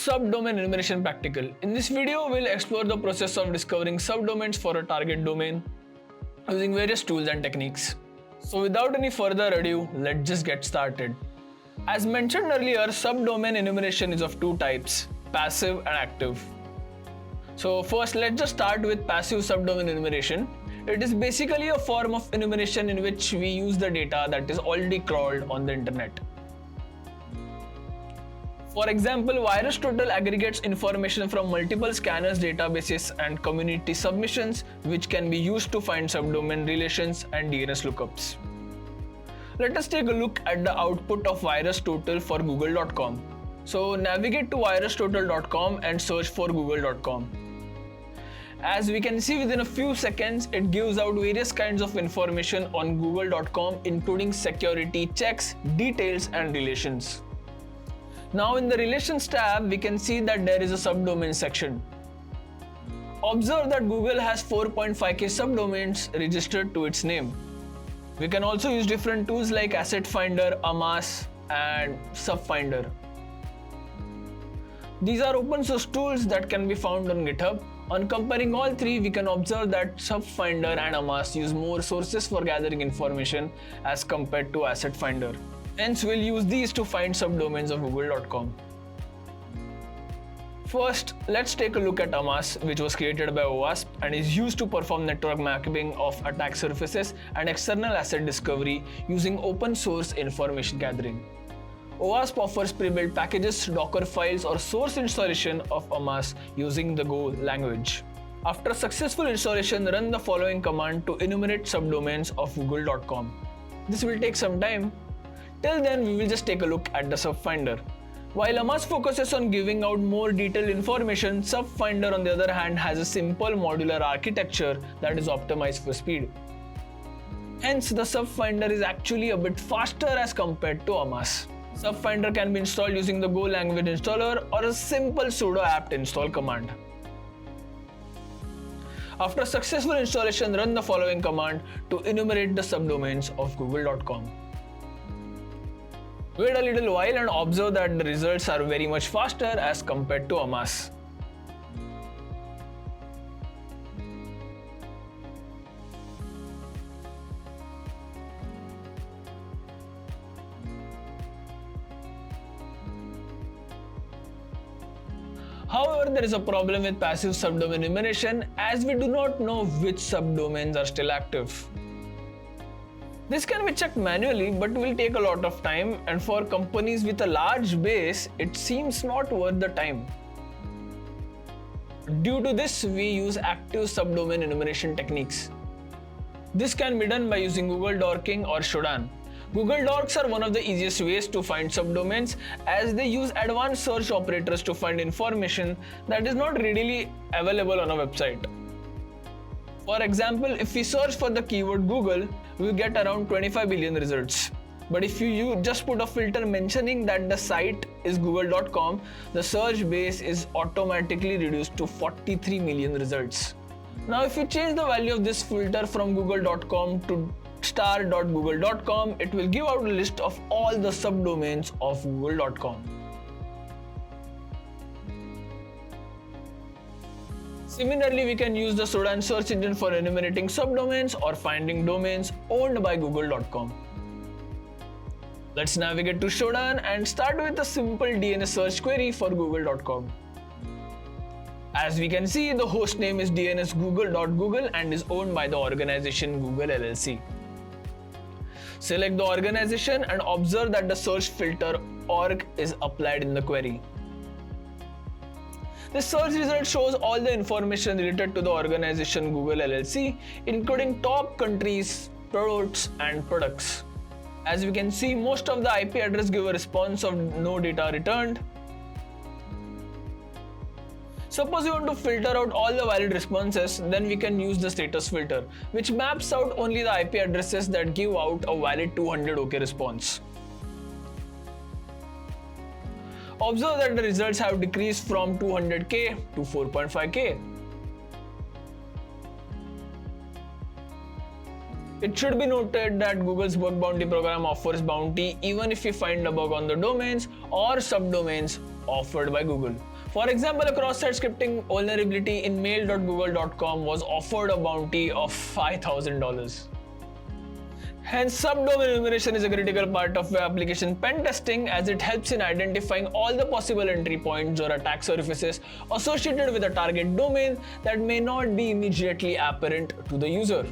Subdomain Enumeration Practical. In this video, we'll explore the process of discovering subdomains for a target domain using various tools and techniques. So without any further ado, let's just get started. As mentioned earlier, subdomain enumeration is of two types, passive and active. So first, let's just start with passive subdomain enumeration. It is basically a form of enumeration in which we use the data that is already crawled on the internet. For example, VirusTotal aggregates information from multiple scanners, databases, and community submissions, which can be used to find subdomain relations and DNS lookups. Let us take a look at the output of VirusTotal for google.com. So navigate to virustotal.com and search for google.com. As we can see, within a few seconds, it gives out various kinds of information on google.com, including security checks, details, and relations. Now in the Relations tab, we can see that there is a subdomain section. Observe that Google has 4.5k subdomains registered to its name. We can also use different tools like Asset Finder, Amas, and SubFinder. These are open source tools that can be found on GitHub. On comparing all three, we can observe that SubFinder and Amas use more sources for gathering information as compared to Asset Finder. Hence, we'll use these to find subdomains of google.com. First, let's take a look at Amas, which was created by OWASP and is used to perform network mapping of attack surfaces and external asset discovery using open source information gathering. OWASP offers pre-built packages, Docker files, or source installation of Amas using the Go language. After successful installation, run the following command to enumerate subdomains of google.com. This will take some time. Till then, we will just take a look at the SubFinder. While Amas focuses on giving out more detailed information, SubFinder on the other hand has a simple modular architecture that is optimized for speed. Hence, the SubFinder is actually a bit faster as compared to Amas. SubFinder can be installed using the Go language installer or a simple sudo apt install command. After successful installation, run the following command to enumerate the subdomains of google.com. Wait a little while and observe that the results are very much faster as compared to Amas. However, there is a problem with passive subdomain enumeration as we do not know which subdomains are still active. This can be checked manually, but will take a lot of time, and for companies with a large base, it seems not worth the time. Due to this, we use active subdomain enumeration techniques. This can be done by using Google Dorking or Shodan. Google Dorks are one of the easiest ways to find subdomains as they use advanced search operators to find information that is not readily available on a website. For example, if we search for the keyword Google, we get around 25 billion results. But if you just put a filter mentioning that the site is google.com, the search base is automatically reduced to 43 million results. Now, if you change the value of this filter from google.com to star.google.com, it will give out a list of all the subdomains of google.com. Similarly, we can use the Shodan search engine for enumerating subdomains or finding domains owned by google.com. Let's navigate to Shodan and start with a simple DNS search query for google.com. As we can see, the host name is dnsgoogle.google and is owned by the organization Google LLC. Select the organization and observe that the search filter org is applied in the query. The search result shows all the information related to the organization Google LLC, including top countries, products, and products. As we can see, most of the IP address give a response of no data returned. Suppose you want to filter out all the valid responses, then we can use the status filter, which maps out only the IP addresses that give out a valid 200 OK response. Observe that the results have decreased from 200k to 4.5k. It should be noted that Google's bug bounty program offers bounty even if you find a bug on the domains or subdomains offered by Google. For example, a cross-site scripting vulnerability in mail.google.com was offered a bounty of $5,000. Hence, subdomain enumeration is a critical part of web application pen testing, as it helps in identifying all the possible entry points or attack surfaces associated with a target domain that may not be immediately apparent to the user.